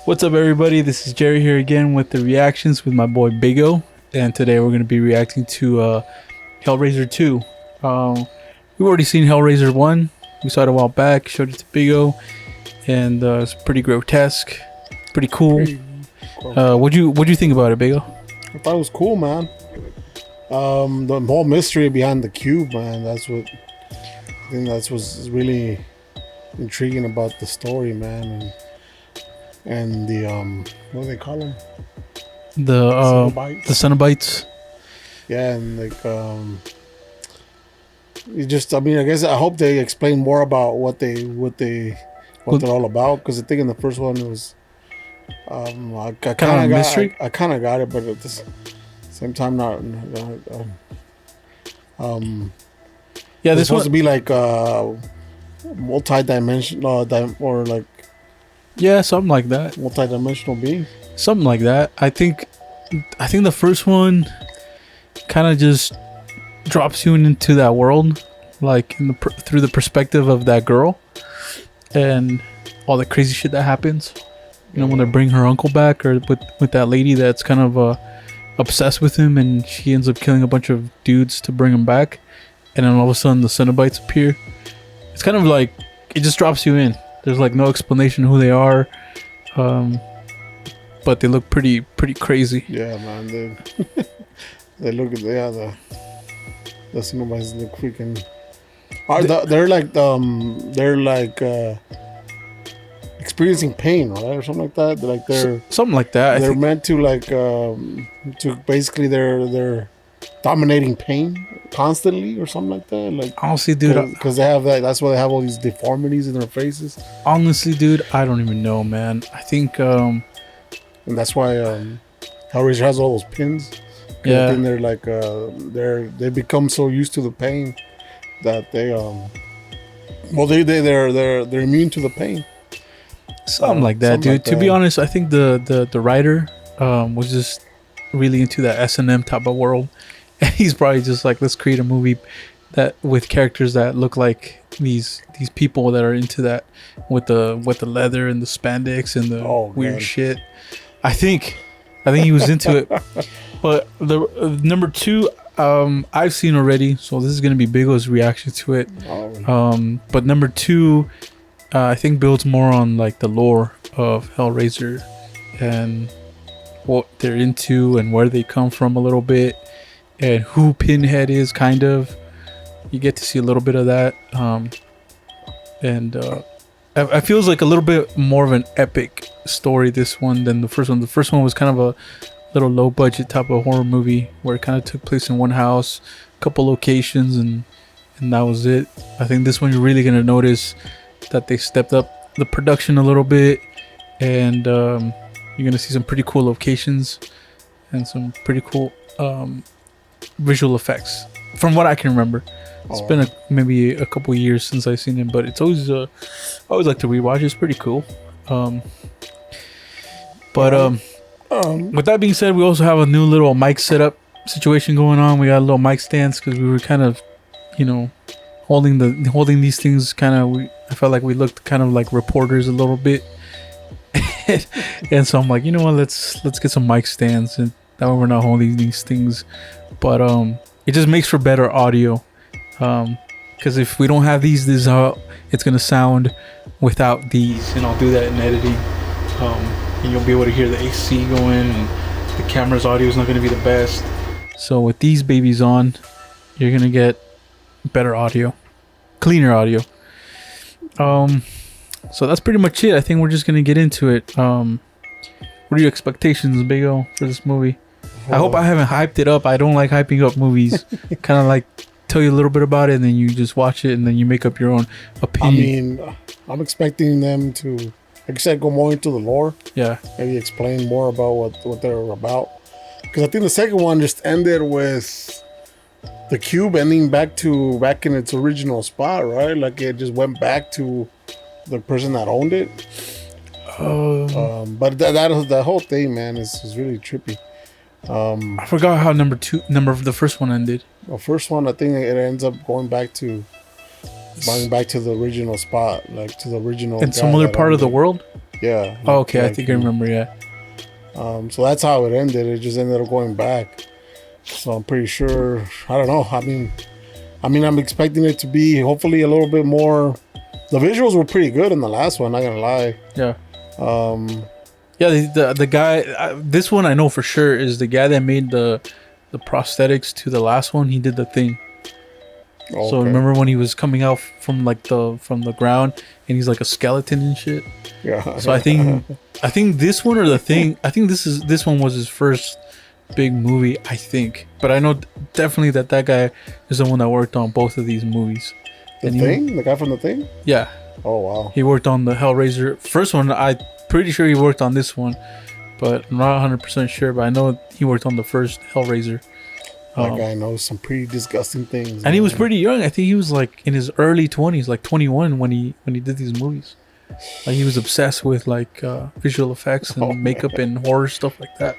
What's up, everybody? This is Jerry here again with the reactions with my boy Bigo, and today we're going to be reacting to Hellraiser 2. We've already seen Hellraiser 1. We saw it a while back, showed it to Bigo, and it's pretty grotesque, pretty cool. Pretty cool. What'd you think about it, Bigo? I thought it was cool, man. The whole mystery behind the cube, man. I think that's what's really intriguing about the story, man. And the what do they call them? The Cenobites? the Cenobites. Yeah, and like you just, I mean, I hope they explain more about what they're all about, because I think in the first one it was I kind of mystery. I kind of got it, but at the same time not. Yeah, It's this supposed one. to be like multi-dimensional or like Yeah, something like that. multi-dimensional being. Something like that. I think the first one kind of just drops you into that world, like through the perspective of that girl and all the crazy shit that happens. You know, when they bring her uncle back, or with that lady that's kind of obsessed with him, and she ends up killing a bunch of dudes to bring him back, and then all of a sudden the Cenobites appear. It's kind of like it just drops you in. There's like no explanation who they are, but they look pretty crazy. Yeah, man. They look at the Cenobites look freaking. They're like experiencing pain, right, or something like that. They're Something like that. they're meant to to basically they're dominating pain constantly or something like that. Like Honestly, dude. because they have that. That's why they have all these deformities in their faces, Honestly, dude, I don't even know, man. I think and that's why Hellraiser has all those pins. Yeah. I think they're like they become so used to the pain that they're immune to the pain. something like that, something dude. like To be that. honest, I think the writer was just really into that S&M type of world, and he's probably just like, let's create a movie that with characters that look like these people that are into that, with the leather and the spandex and the weird God. shit. I think he was into it. But the number two, I've seen already, so this is gonna be Bigo's reaction to it. But number two, I think builds more on like the lore of Hellraiser and what they're into and where they come from a little bit, and who Pinhead is, kind of. You get to see a little bit of that, and I feels like a little bit more of an epic story, this one, than the first one. The first one was kind of a little low budget type of horror movie where it kind of took place in one house, a couple locations, and that was it. I think this one you're really gonna notice that they stepped up the production a little bit, and you're gonna see some pretty cool locations and some pretty cool visual effects from what I can remember. It's been maybe a couple years since I've seen it, but it's always I always like to rewatch. It's pretty cool. With that being said, we also have a new little mic setup situation going on. We got a little mic stands because we were kind of, holding these things. I felt like we looked kind of like reporters a little bit, and so I'm like, you know what? Let's get some mic stands, and that way we're not holding these things. But it just makes for better audio. Because if we don't have these, this is how it's gonna sound without these, and I'll do that in editing. And you'll be able to hear the AC going, and the camera's audio is not gonna be the best. So with these babies on, you're gonna get better audio, cleaner audio. So that's pretty much it. I think we're just gonna get into it. What are your expectations, Bigo, for this movie? I hope I haven't hyped it up. I don't like hyping up movies. Kind of like tell you a little bit about it, and then you just watch it, and then you make up your own opinion. I mean, I'm expecting them to, like I said, go more into the lore. Yeah. Maybe explain more about what they're about. Because I think the second one just ended with the cube ending back in its original spot, right? Like it just went back to the person that owned it. But that whole thing, man, is really trippy. I forgot how number of the first one ended. The first one, I think it ends up going back to the original spot, like to the original. In some other part of the world. Yeah. Oh, okay, I like, think I remember. Yeah. So that's how it ended. It just ended up going back. So I'm pretty sure. I don't know. I mean, I'm expecting it to be hopefully a little bit more. The visuals were pretty good in the last one. Not gonna lie. Yeah. Yeah, the guy. This one I know for sure is the guy that made the prosthetics to the last one. He did the thing. Okay. So remember when he was coming out from the ground and he's like a skeleton and shit. Yeah. So I think this one or the thing. I think this one was his first big movie. I think, but I know definitely that guy is the one that worked on both of these movies. The Thing, the guy from The Thing. Yeah. Oh wow. He worked on the Hellraiser first one. I'm pretty sure he worked on this one, but I'm not 100% sure. But I know he worked on the first Hellraiser. That guy knows some pretty disgusting things. And he was pretty young. I think he was like in his early 20s, like 21 when he did these movies. Like he was obsessed with like visual effects and makeup and horror stuff like that.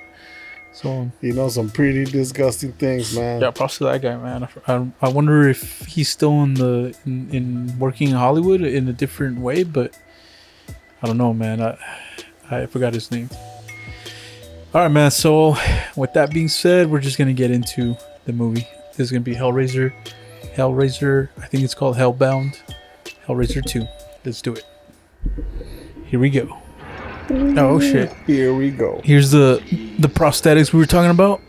So he knows some pretty disgusting things, man. yeah, props to that guy, man. I wonder if he's still in working in Hollywood in a different way, but I don't know, man. I forgot his name. All right, man. So with that being said, we're just gonna get into the movie. This is gonna be Hellraiser. I think it's called Hellbound. Hellraiser 2. Let's do it. Here we go. Oh shit. Here we go. Here's the prosthetics we were talking about.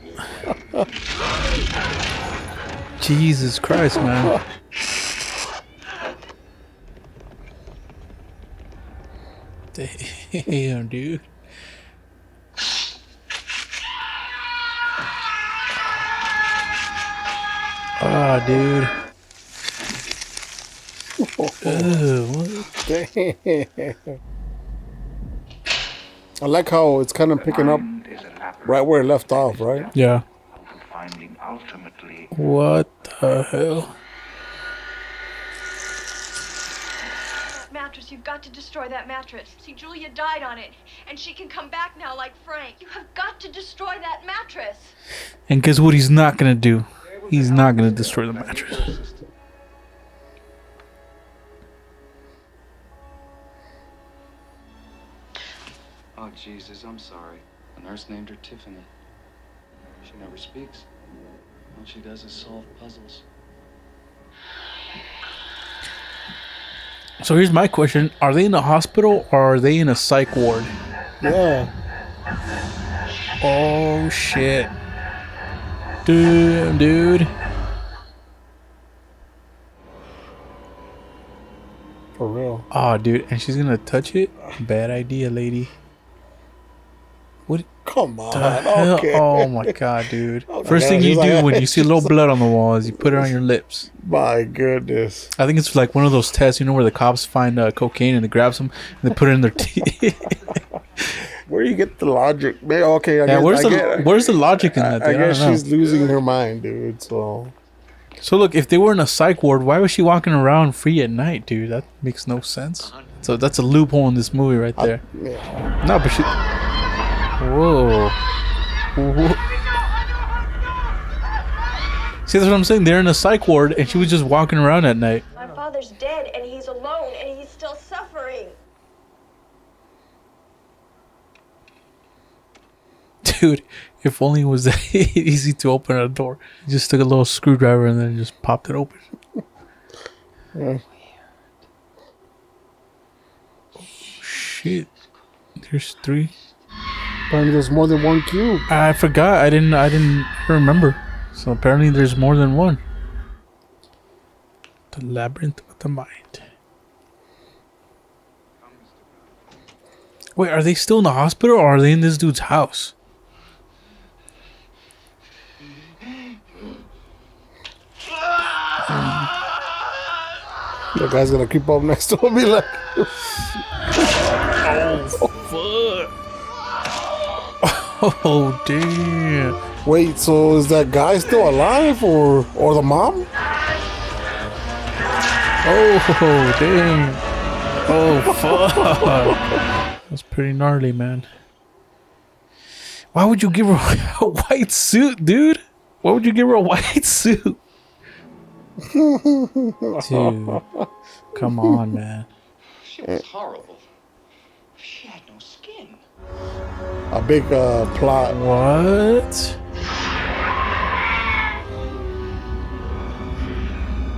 Jesus Christ, man. Damn, dude. Ah, dude. What? Damn. I like how it's kind of picking up right where it left off, right? Yeah. Finding ultimately What the hell? Mattress, you've got to destroy that mattress. See, Julia died on it, and she can come back now like Frank. You have got to destroy that mattress. And guess what he's not gonna do? He's not gonna destroy the mattress. Oh, Jesus, I'm sorry. The nurse named her Tiffany. She never speaks. All she does is solve puzzles. So here's my question. Are they in a hospital or are they in a psych ward? Yeah. Oh shit. Dude. For real. Oh dude, and she's gonna touch it? Bad idea, lady. What Come on. the hell? Okay. Oh my god, dude. Oh my First God, thing you she's do like- when you see a little blood on the wall is you put it on your lips. My goodness. I think it's like one of those tests, you know, where the cops find cocaine and they grab some and they put it in their teeth. Where do you get the logic? Okay, Yeah, where's the logic in that? I dude? guess don't know. she's losing her mind, dude. So So look, if they were in a psych ward, why was she walking around free at night, dude? That makes no sense. So that's a loophole in this movie right there. yeah. No, but she. Whoa. See, that's what I'm saying. They're in a psych ward, and she was just walking around at night. My father's dead, and he's alone, and he's still suffering. Dude, if only it was that easy to open a door. Just took a little screwdriver and then just popped it open. Yeah. Shit. There's 3. Apparently there's more than one cube. I forgot. I didn't remember. So apparently there's more than one. The Labyrinth of the Mind. Wait, are they still in the hospital or are they in this dude's house? The guy's gonna creep up next to him and be like, Oh, damn. wait, so is that guy still alive or the mom? Oh, damn. Oh, fuck. That's pretty gnarly, man. Why would you give her a white suit, dude? Why would you give her a white suit? Dude, come on, man. She was horrible. She had no a big plot. What?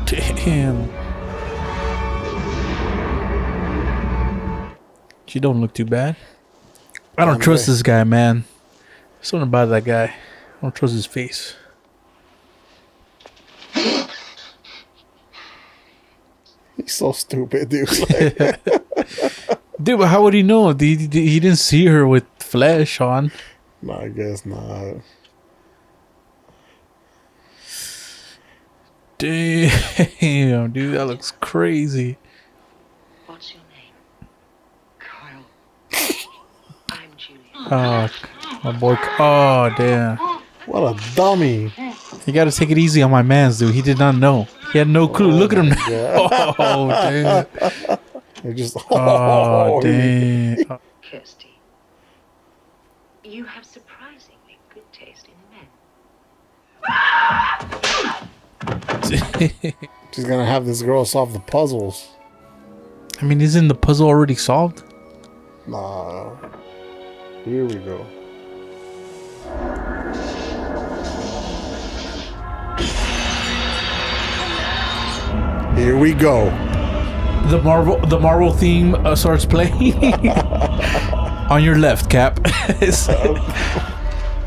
Damn. She don't look too bad. I don't trust this guy, man. Something about that guy. I don't trust his face. He's so stupid, dude. Dude, but how would he know? He didn't see her with flesh on. No, I guess not. Damn, dude, that looks crazy. What's your name? Kyle. I'm Julia. Oh, my boy. Oh, damn. What a dummy. You gotta take it easy on my mans, dude. He did not know. He had no clue. Look at him now. Yeah. Oh, damn. They're just. Oh, damn. Kirsty. You have surprisingly good taste in men. She's gonna have this girl solve the puzzles. I mean, isn't the puzzle already solved? Nah. Here we go. Here we go. The Marvel theme starts playing on your left, Cap.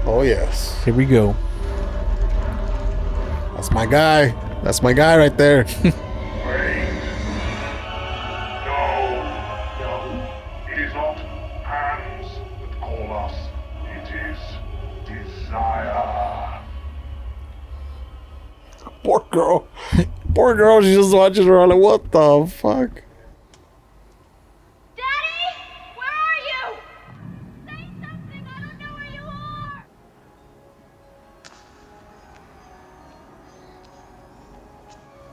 Oh yes. Here we go. That's my guy. That's my guy right there. Wait. No. It is not hands that call us. It is desire. Poor girl. Poor girl, she's just watching her like, what the fuck? Daddy! Where are you? Say something! I don't know where you are!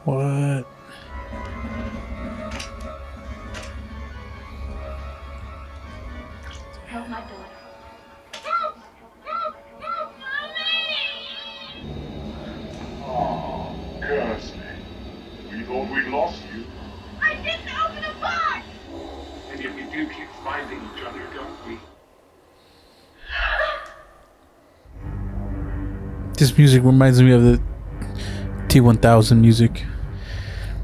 What? Help my daughter. Help! Help! Help! Mommy! Kirsty, we thought we'd lost you. I didn't open a box! And yet we do keep finding each other, don't we? This music reminds me of the T-1000 music.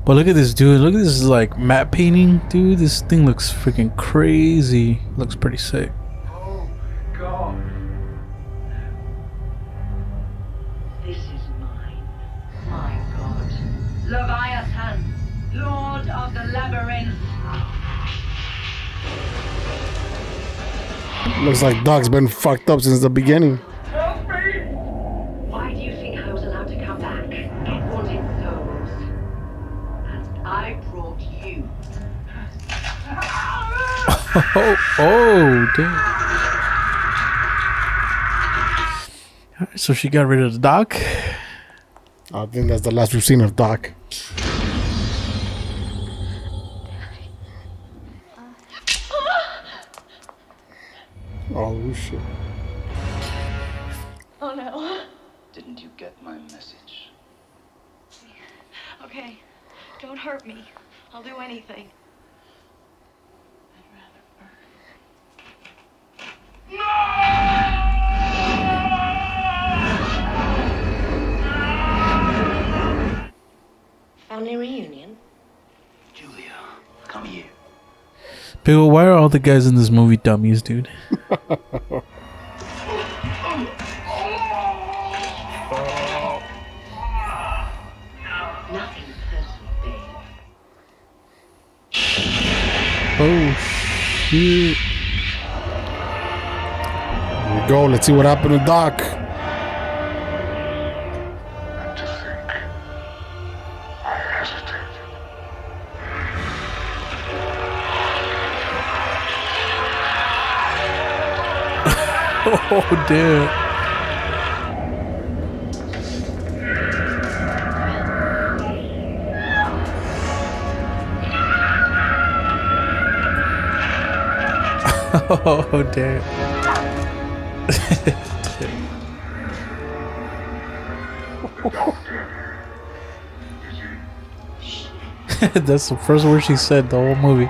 But look at this, dude. Look at this, like, matte painting. Dude, this thing looks freaking crazy. Looks pretty sick. Oh, God. This is mine. My God. Leviathan, Lord of the Labyrinth. Looks like Doc's been fucked up since the beginning. Help me! Why do you think I was allowed to come back? I wanted souls. And I brought you. Oh, damn. Alright, so she got rid of the Doc. I think that's the last we've seen of Doc. Oh shit. Oh no. Didn't you get my message? Okay. Don't hurt me. I'll do anything. Family reunion? Julia, come here. Bill, why are all the guys in this movie dummies, dude? Nothing personal, babe. Oh, shit. Here we go. Let's see what happened to Doc. And to think, I hesitated. Oh, damn. Oh, damn. That's the first word she said the whole movie.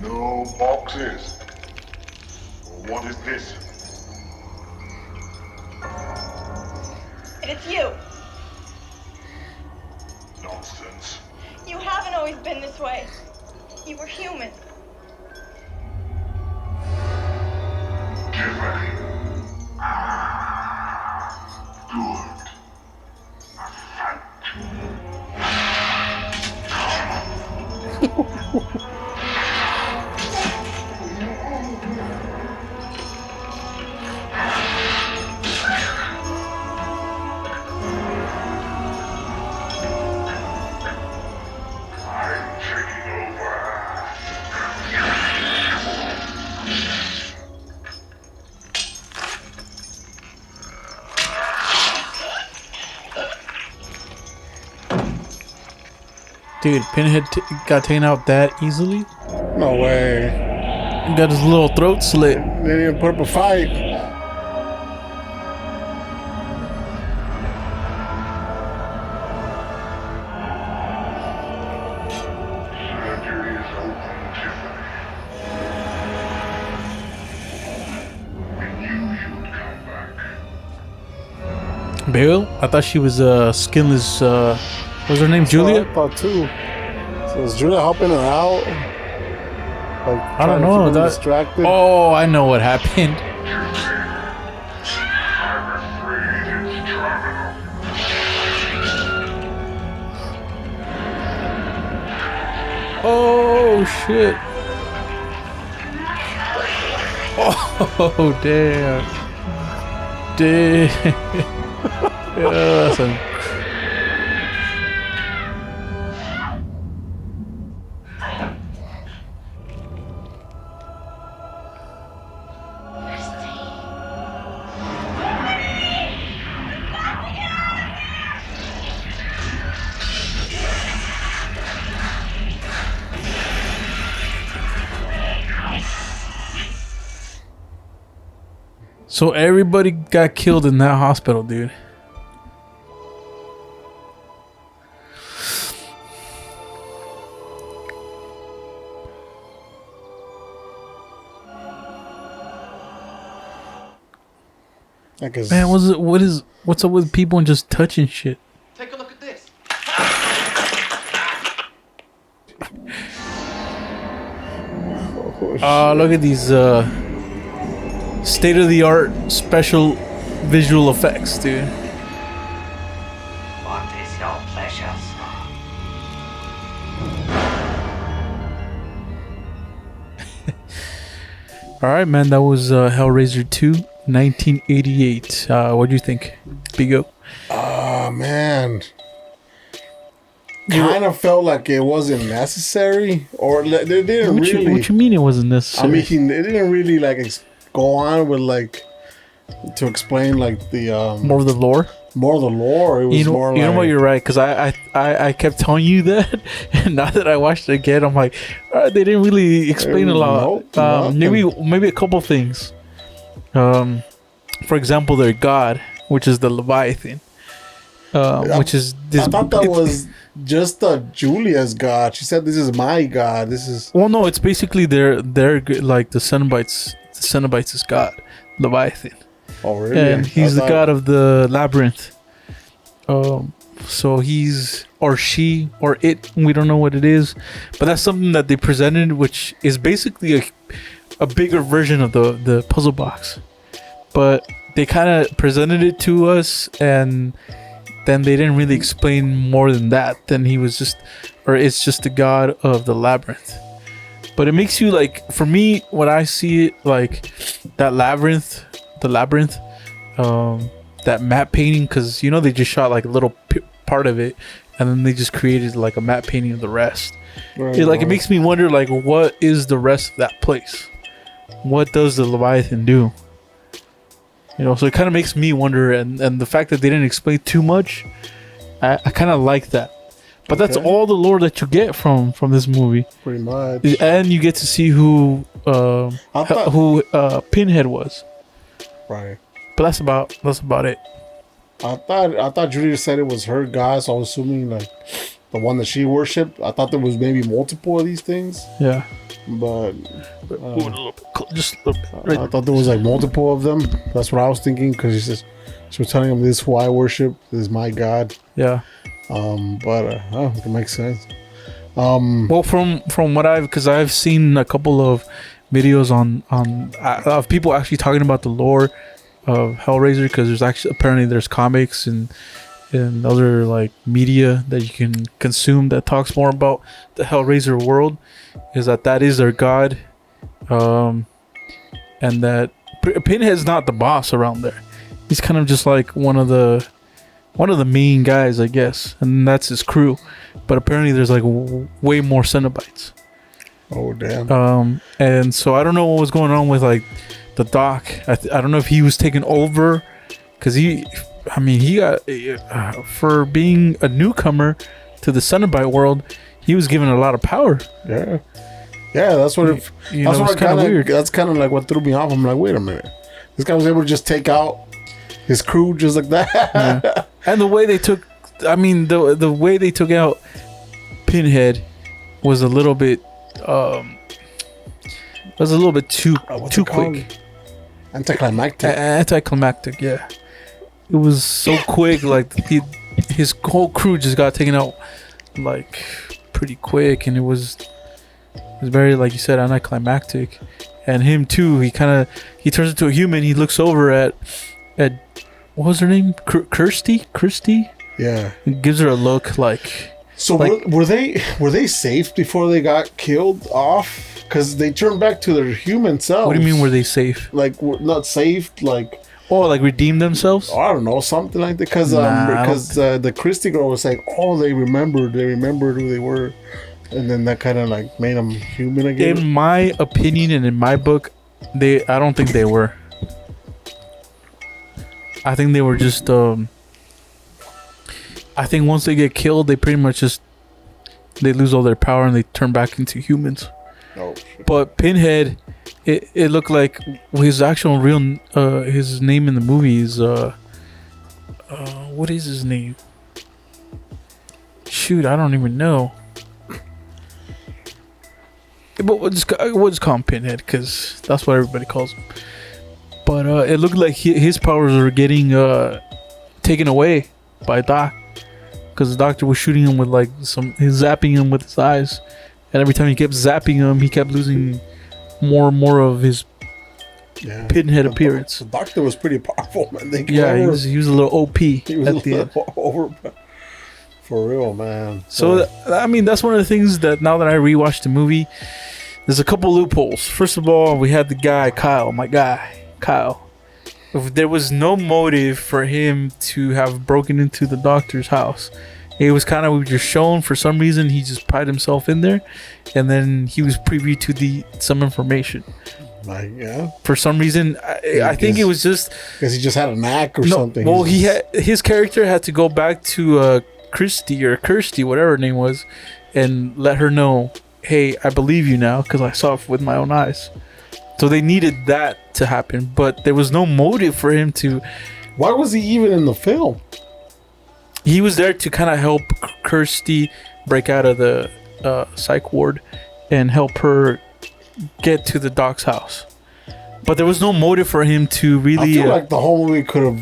No boxes. What is this? It's you. Nonsense. You haven't always been this way. You were human. Tiffany. Good. I'm taking over. Dude, Pinhead got taken out that easily. No way. Got his little throat slit. They didn't even put up a fight. Surgery is open, Tiffany. We knew you'd come back. Bale? I thought she was skinless. What was her name? Julia? I thought too. So is Julia helping her out? Like, I don't trying to know. keep her That, distracted? oh, I know what happened. I'm afraid it's terminal. Oh shit. Oh damn. Damn. Yeah, that's a... So everybody got killed in that hospital, dude. I guess. Man, what's up with people and just touching shit? Take a look at this. Oh, Look at these state-of-the-art special visual effects, dude. What is your pleasure, All right, man, that was Hellraiser 2, 1988. What do you think, Bigo? oh man. Kind of felt like it wasn't necessary, or they didn't really. What you mean it wasn't I necessary? mean, they didn't really like go on with like to explain like the More of the lore? more of the lore. It was more You know like what? You're right, because I kept telling you that, and now that I watched it again, I'm like, they didn't really explain a lot. Nope, maybe a couple things. For example, their god, which is the Leviathan, which is this. I thought that was just Julia's god. She said, "This is my god. This is." Well, no, it's basically their like the Cenobites. The Cenobites' god, Leviathan. Oh really? And he's the I god of the labyrinth. So he's or she or it, we don't know what it is, but that's something that they presented, which is basically a bigger version of the puzzle box. But they kind of presented it to us, and then they didn't really explain more than that. Then he was just, or it's just the god of the labyrinth. But it makes you like, for me, when I see it, like that labyrinth, that matte painting, because you know they just shot like a little part of it, and then they just created like a matte painting of the rest. Right, It makes me wonder, like, what is the rest of that place? What does the Leviathan do? You know, so it kind of makes me wonder, and the fact that they didn't explain too much, I kind of like that. But that's Okay. all the lore that you get from this movie, pretty much. and you get to see who I thought- Pinhead was. Right. But that's about it. I thought Julia said it was her god, so I was assuming like the one that she worshipped. I thought there was maybe multiple of these things, Yeah. but Move it a little bit just a little bit. Right. I thought there was like multiple of them. That's what I was thinking, because she was telling him, "This is who I worship. This is my God." Yeah. But it makes sense. Well, from what because I've seen a couple of videos on of people actually talking about the lore of Hellraiser, because there's comics and other like media that you can consume that talks more about the Hellraiser world, is that is their god, and that Pinhead's not the boss around there. He's kind of just like one of the main guys, I guess, and that's his crew. But apparently there's like way more Cenobites. Oh damn. And so I don't know what was going on with like the doc. I don't know if he was taken over, because he got for being a newcomer to the Cenobite world, he was given a lot of power. Yeah, that's what it. That's what kind of weird. That's kind of like what threw me off. I'm like, wait a minute, this guy was able to just take out his crew just like that. Yeah. And the way they took, the way they took out Pinhead was a little bit, too quick. Anticlimactic, yeah. It was so quick, like his whole crew just got taken out, like pretty quick, and it was very, like you said, anticlimactic. And him too, he turns into a human. He looks over at what was her name? Christy. Yeah. He gives her a look like. So like, were they safe before they got killed off? Because they turned back to their human selves. What do you mean? Were they safe? Like, not safe, like. Oh, like redeemed themselves? I don't know, something like that. Because the Christy girl was like, oh, they remembered who they were, and then that kind of like made them human again. In my opinion and in my book, I don't think they were. I think they were just. I think once they get killed, they pretty much they lose all their power and they turn back into humans. Oh. But Pinhead, it looked like his actual his name in the movie is what is his name? Shoot, I don't even know. But we'll just call him Pinhead, because that's what everybody calls him. But it looked like his powers were getting taken away by Doc, because the doctor was shooting him with he's zapping him with his eyes, and every time he kept zapping him, he kept losing more and more of his Pinhead appearance. The doctor was pretty powerful, man. He was a little OP. He was a little over. For real, man. So that's one of the things that now that I rewatched the movie, there's a couple loopholes. First of all, we had the guy Kyle. If there was no motive for him to have broken into the doctor's house. It was kind of just shown for some reason. He just pried himself in there, and then he was privy to some information. For some reason, I think it was just because he just had a knack or something. Well, his character had to go back to Christy or Kirsty, whatever her name was, and let her know, hey, I believe you now because I saw it with my own eyes. So they needed that to happen, but there was no motive for him to. Why was he even in the film? He was there to kind of help Kirsty break out of the psych ward and help her get to the doc's house. But there was no motive for him to really. I feel like the whole movie could have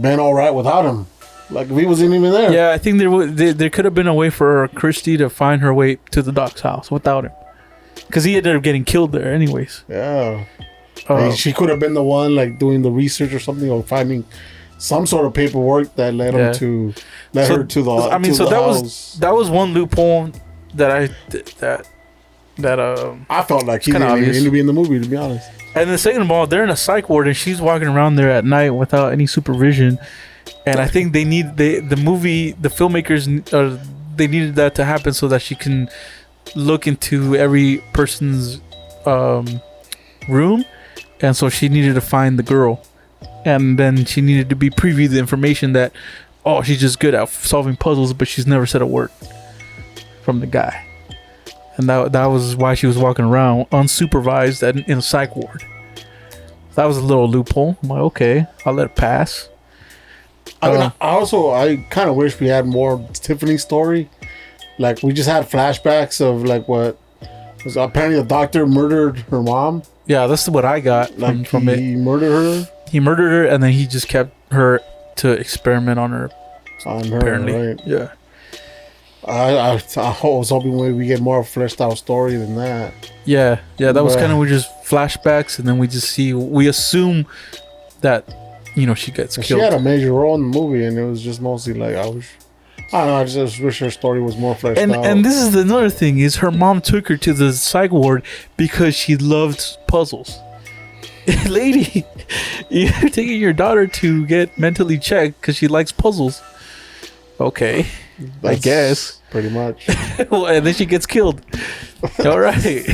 been all right without him. Like if he wasn't even there. Yeah, I think there could have been a way for Kirsty to find her way to the doc's house without him. Because he ended up getting killed there anyways. Yeah. She could have been the one like doing the research or something, or finding some sort of paperwork that led him to her to the. I mean, so that was one loophole that I felt like he didn't even need to be in the movie, to be honest. And then second of all, they're in a psych ward and she's walking around there at night without any supervision. And I think the filmmakers, they needed that to happen so that she can look into every person's room, and so she needed to find the girl, and then she needed to be privy to the information that she's just good at solving puzzles, but she's never said a word from the guy, and that was why she was walking around unsupervised in a psych ward. That was a little loophole. I'm like, okay, I'll let it pass. I mean, I kind of wish we had more Tiffany's story. Like, we just had flashbacks of like what was apparently the doctor murdered her mom. Yeah, that's what I got Like from it. he murdered her. He murdered her, and then he just kept her to experiment on her. On her, Apparently, right? yeah. I was hoping we get more fleshed out story than that. Yeah, that was But- kind of just flashbacks, and then we assume that, she gets She killed. had a major role in the movie, and it was just mostly like I don't know. I just wish her story was more fleshed out. And this is another thing is her mom took her to the psych ward because she loved puzzles. Lady, you're taking your daughter to get mentally checked because she likes puzzles. Okay, I That's guess. pretty much. Well, and then she gets killed. All right.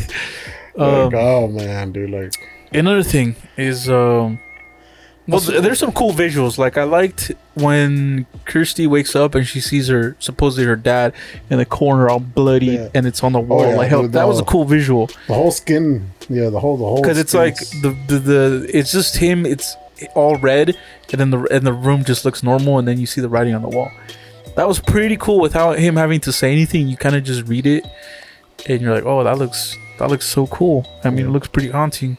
Like, oh man, dude, like Another thing is, there's some cool visuals. Like I liked when Kirsty wakes up and she sees supposedly her dad in the corner all bloody, Yeah. and it's on the wall. yeah, like dude, that was a cool visual the whole skin. Yeah, the whole. because it's like the it's just him. It's all red, and then the room just looks normal, and then you see the writing on the wall. That was pretty cool without him having to say anything. You kind of just read it, and you're like, oh, that looks so cool. I mean, it looks pretty haunting.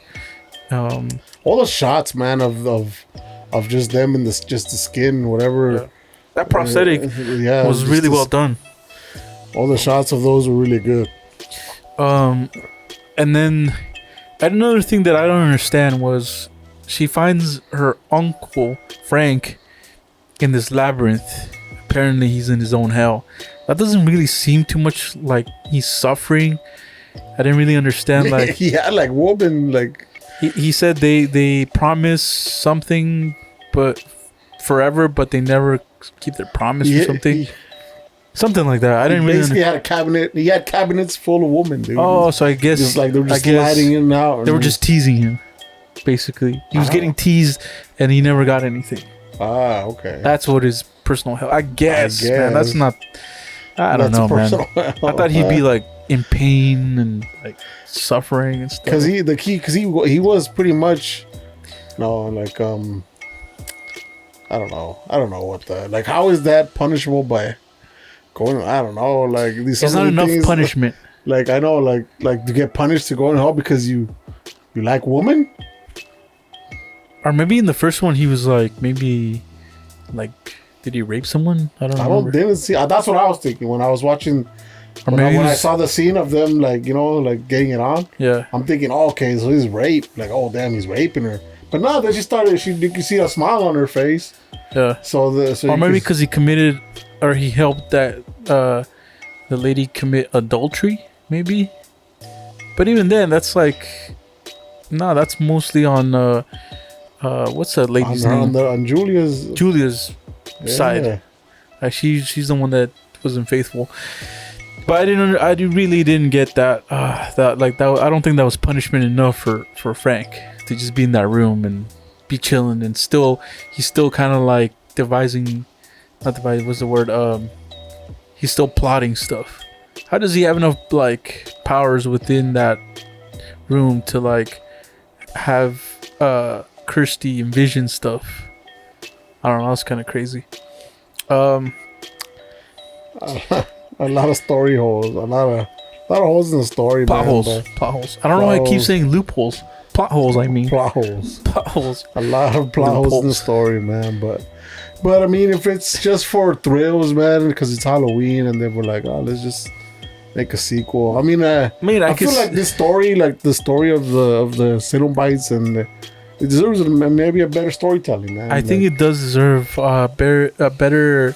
all the shots, man, of just them in just the skin, whatever. Yeah. That prosthetic yeah, was just really the- well done. All the shots of those were really good. And then another thing that I don't understand was she finds her uncle Frank in this labyrinth. Apparently he's in his own hell. That doesn't really seem too much like he's suffering. I didn't really understand. Like he had like woman, like he said they promise something but forever, but they never keep their promise or something. Something like that. I didn't really basically had a cabinet. He had cabinets full of women, dude. Oh, so I guess just like they were just I guess sliding in and out. they were just teasing him. Basically, he was Oh. getting teased, and he never got anything. okay. That's what his personal hell. I guess, man. That's guess. not. I don't That's know, man. personal I thought he'd be like in pain and like suffering and stuff. because he was pretty much like I don't know what the like how is that punishable by going I don't know like these It's some not of the enough things, punishment. like I know like to get punished to go in hell because you like woman. Or maybe in the first one he was like maybe like did he rape someone? I don't I remember. didn't see that's what I was thinking when I was watching Or when, maybe when he I was- saw the scene of them like like getting it on. Yeah. I'm thinking, oh, okay, so he's rape. Like, oh, damn, he's raping her. But no, they just started. You can see a smile on her face. Yeah. So Or you maybe could- because he committed or he helped that the lady commit adultery, maybe. But even then, that's like that's mostly on what's that lady's name? on Julia's Julia's side. yeah. Like she's the one that wasn't faithful. But I really didn't get that. That I don't think that was punishment enough for Frank to just be in that room and be chilling and he's still kind of like not devising. What's the word? He's still plotting stuff. How does he have enough like powers within that room to like have Kirsty envision stuff? I don't know. That's kind of crazy. A lot of story holes. A lot of holes in the story. Plot man, holes. but Plot holes. I don't know why I keep holes. saying loopholes. Plot holes, I mean. Plot holes. Plot holes. A lot of plot holes in the Loopholes. story, man. But I mean, if it's just for thrills, man, because it's Halloween, and they were like, oh, let's just make a sequel. I mean, I I feel guess- like this story, like the story of the Cenobites, and it deserves maybe a better storytelling, man. I think it does deserve a better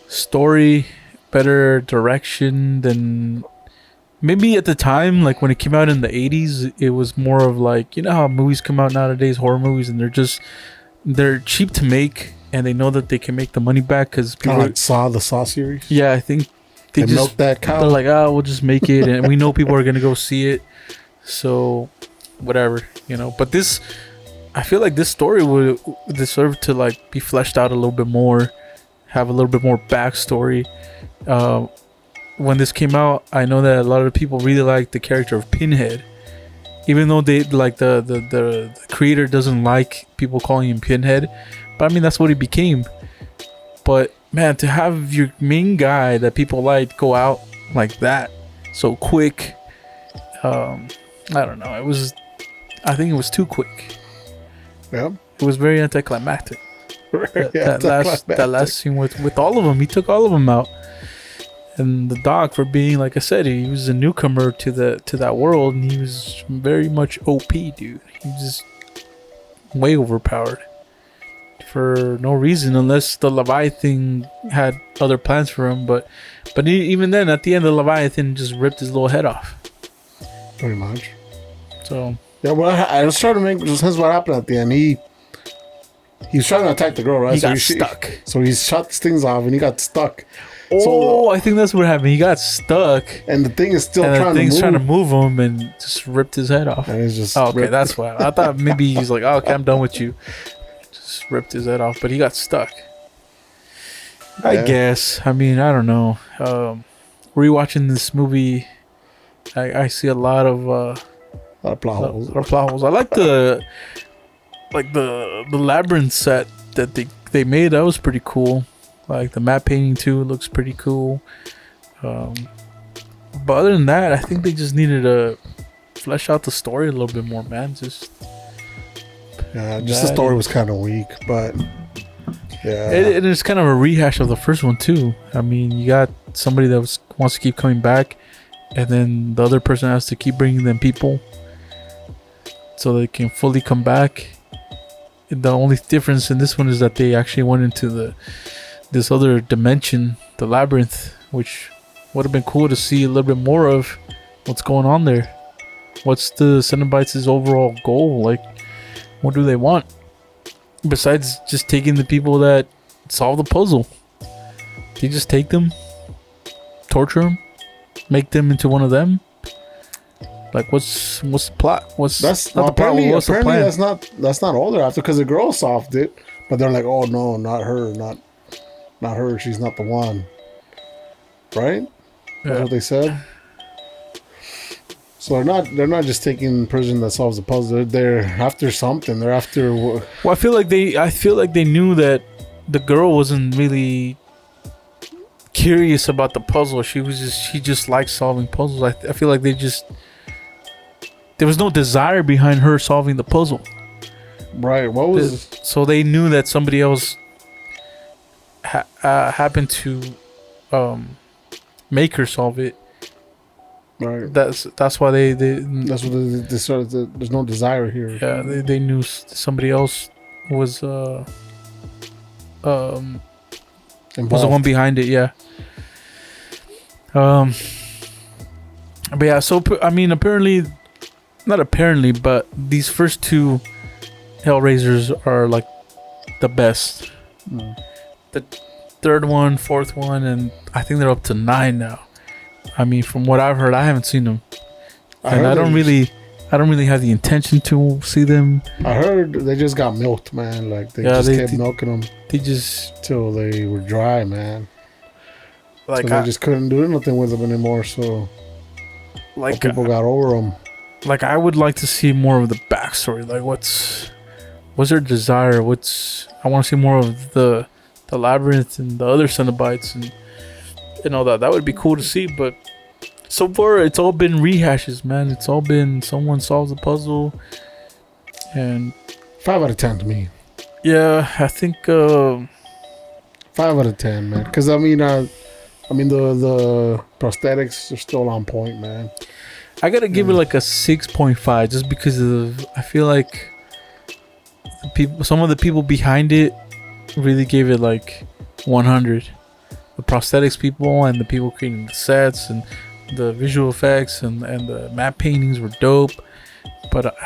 story, better direction than maybe at the time. Like when it came out in the 80s, it was more of like, you know how movies come out nowadays, horror movies, and they're cheap to make, and they know that they can make the money back because people. kind of like the Saw series. Yeah, I think they They milked that cow. They're like, we'll just make it, and we know people are gonna go see it, so whatever, But this, I feel like this story would deserve to like be fleshed out a little bit more, have a little bit more backstory. When this came out, I know that a lot of people really liked the character of Pinhead, even though they like the creator doesn't like people calling him Pinhead, but I mean that's what he became. But man, to have your main guy that people like go out like that so quick, I don't know. I think it was too quick. Yeah. It was very anticlimactic. Yeah, That last scene with all of them, he took all of them out. And the dog, for being, like I said, he was a newcomer to that world, and he was very much OP, dude. He was just way overpowered for no reason, unless the Leviathan had other plans for him. But even then, at the end, the Leviathan just ripped his little head off. Pretty much. So yeah, well, I was trying to make sense what happened at the end. He was trying to attack the girl, right? he got stuck. So he shot these things off, and he got stuck. Oh, I think that's what happened. He got stuck, And the thing is still and the trying thing's to move. trying to move him, and just ripped his head off. And it's just Oh, okay, ripped. that's why. I thought maybe he's like, oh, okay, I'm done with you. Just ripped his head off, but he got stuck. I Yeah. guess. I mean, I don't know. Rewatching this movie, I see a lot of A lot of plot holes. plot holes. I like the labyrinth set that they made. That was pretty cool. Like the map painting too looks pretty cool. But other than that, I think they just needed to flesh out the story a little bit more, man. Just Yeah, just the story was kind of weak, but yeah. it's kind of a rehash of the first one too. I mean, you got somebody that wants to keep coming back, and then the other person has to keep bringing them people so they can fully come back. The only difference in this one is that they actually went into this other dimension, the labyrinth, which would have been cool to see a little bit more of what's going on there. What's the Cenobites' overall goal? Like, what do they want? Besides just taking the people that solve the puzzle. They just take them, torture them, make them into one of them. Like, what's the plot? That's not the plot? apparently What's the plan? that's not all they're after, because the girl solved it, but they're like, oh no, not her, not her. She's not the one, right? That's Yeah. what they said. So they're not just taking the person that solves the puzzle. They're after something. They're after. Well, I feel like they knew that the girl wasn't really curious about the puzzle. She just liked solving puzzles. I feel like there was no desire behind her solving the puzzle. Right. What was? So they knew that somebody else happened to make her solve it. Right. That's why they That's what they started. There's no desire here. yeah, they knew somebody else was Involved. the one behind it. Yeah. But yeah, so I mean, not apparently, but these first two Hellraisers are like the best. The third one, fourth one, and I think they're up to 9 now. I mean, from what I've heard, I haven't seen them, and I don't really have the intention to see them. I heard they just got milked, man. Like they kept milking them They just till they were dry, man. like So they just couldn't do anything with them anymore. So people got over them. like I would like to see more of the backstory. Like what's their desire? I want to see more of the labyrinth and the other Cenobites and all that. That would be cool to see. But so far, it's all been rehashes, man. It's all been someone solves a puzzle, and 5 out of 10 to me. yeah, I think 5 out of 10, man. Because I mean the prosthetics are still on point, man. I gotta give it like a 6.5 just because I feel like some of the people behind it really gave it like 100. The prosthetics people and the people creating the sets and the visual effects and the map paintings were dope, but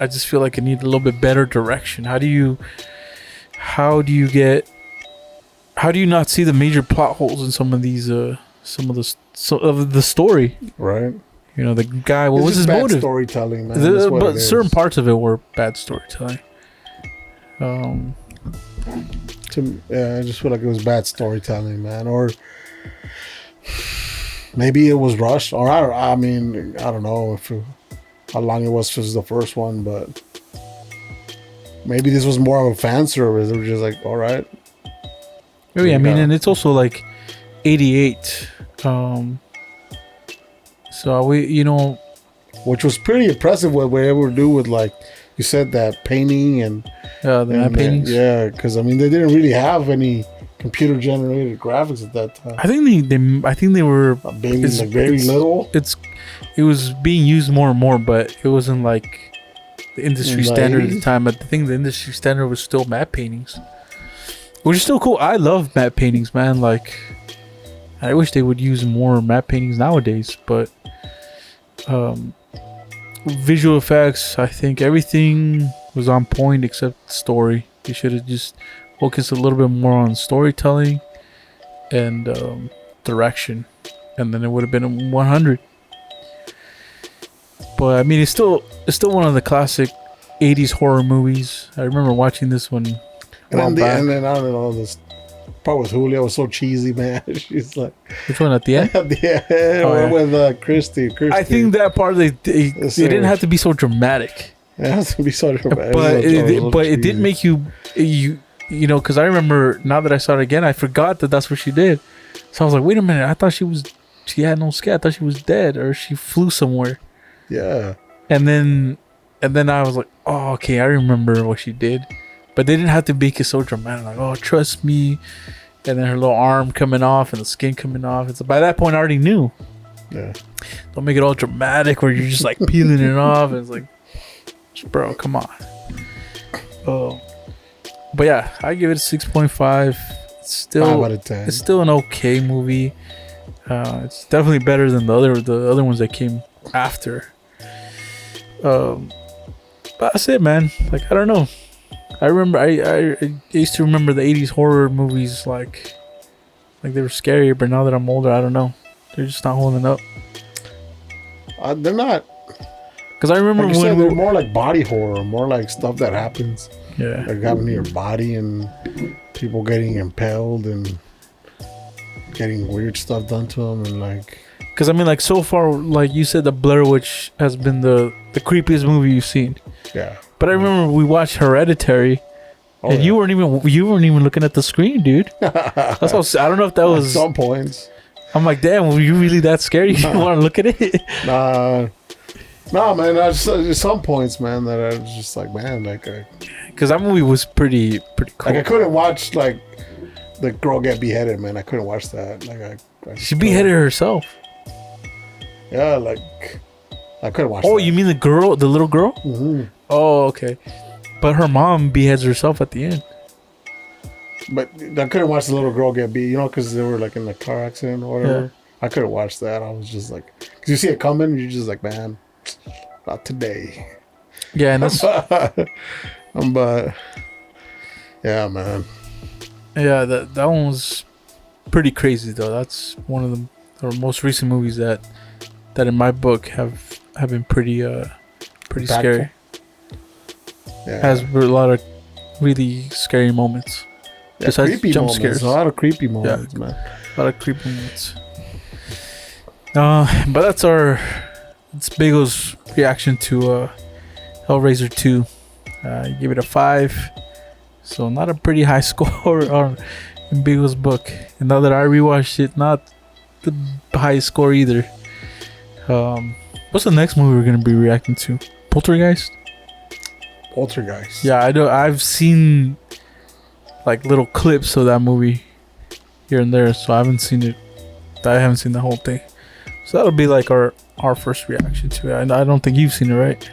I just feel like it needed a little bit better direction. How do you not see the major plot holes in some of these of the story? Right. You know, the guy, what It's was just his bad motive? storytelling, man. That's what But it certain is. parts of it were bad storytelling. I just feel like it was bad storytelling, man. Or maybe it was rushed. Or I don't know how long it was since the first one, but maybe this was more of a fan service. They were just like, all right, Oh yeah, I mean, Yeah. and it's also like 88. So we, which was pretty impressive what we were able to do with, like you said, that painting and the map paintings. Yeah, because I mean they didn't really have any computer generated graphics at that time. I think they were. Maybe like very little. It was being used more and more, but it wasn't like the industry In the standard at the 80s? time. But I think the industry standard was still matte paintings, which is still cool. I love matte paintings, man. Like, I wish they would use more matte paintings nowadays. But visual effects, I think everything was on point except story. They should have just focused a little bit more on storytelling and direction, and then it would have been a 100. But I mean, it's still one of the classic 80s horror movies. I remember watching this one. And then I don't know, this part with Julia was so cheesy, man. She's like, Which one at the end? yeah, with Christy. I think that part they didn't have to be so dramatic, it has to be so dramatic. but it did make you know, because I remember now that I saw it again, I forgot that that's what she did. So I was like, wait a minute, I thought she had no skin. I thought she was dead or she flew somewhere. Yeah. And then I was like, oh, okay, I remember what she did. But they didn't have to make it so dramatic, like, oh, trust me. And then her little arm coming off and the skin coming off. It's by that point I already knew. Yeah. Don't make it all dramatic where you're just like peeling it off. And it's like, bro, come on. Oh, but yeah, I give it a 6.5. It's still 5 out of 10. It's still an okay movie. It's definitely better than the other ones that came after. But that's it, man. Like, I don't know. I remember I used to remember the 80s horror movies like they were scary, but now that I'm older, I don't know. They're just not holding up. They're not. Because I remember Like you when said, they're more like body horror, more like stuff that happens. yeah. Like happening to your body and people getting impaled and getting weird stuff done to them and like. Because I mean, like, so far, like you said, the Blair Witch has been the creepiest movie you've seen. Yeah. But I remember we watched Hereditary, Oh, and yeah. you weren't even looking at the screen, dude. That's how, I don't know if that At was. some points. I'm like, damn, were you really that scared? You didn't want to look at it? Nah, man. At some points, man, that I was just like, man, like, Because that movie was pretty cool. like I couldn't watch like the girl get beheaded, man. I couldn't watch that. Like, She beheaded herself. Yeah, like I couldn't watch. Oh, that. you mean the little girl? Mm-hmm. Oh, okay. But her mom beheads herself at the end. But I couldn't watch the little girl get beat, because they were like in the car accident or whatever. Yeah. I couldn't watch that. I was just like, because you see it coming, you're just like, man, not today. Yeah, and that's But yeah, man. yeah, that one was pretty crazy though. That's one of the most recent movies that in my book have been pretty Impactful. scary. Yeah. Has a lot of really scary moments. Yeah, besides creepy jump moments. scares. A lot of creepy moments, man. A lot of creepy moments. But it's Bagel's reaction to Hellraiser 2. Give it a 5. So not a pretty high score in Bagel's book. And now that I rewatched it, not the highest score either. What's the next movie we're gonna be reacting to? Poltergeist? Poltergeist. Yeah, I know. I've seen like little clips of that movie here and there, so I haven't seen it. I haven't seen the whole thing. So that'll be like our first reaction to it. I don't think you've seen it, right?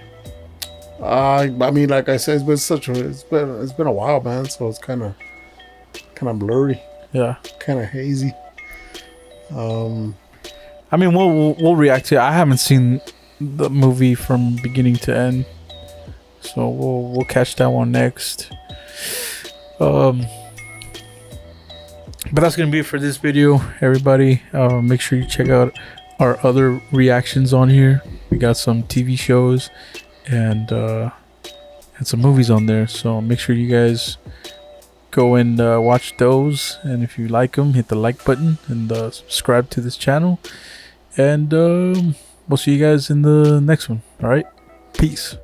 I mean, like I said, it's been a while, man. So it's kind of blurry, Yeah. kind of hazy. I mean, we'll react to it. I haven't seen the movie from beginning to end, so we'll catch that one next. But that's gonna be it for this video, everybody. Make sure you check out our other reactions on here. We got some TV shows and some movies on there, so make sure you guys go and watch those. And if you like them, hit the like button and subscribe to this channel. And we'll see you guys in the next one. All right, peace.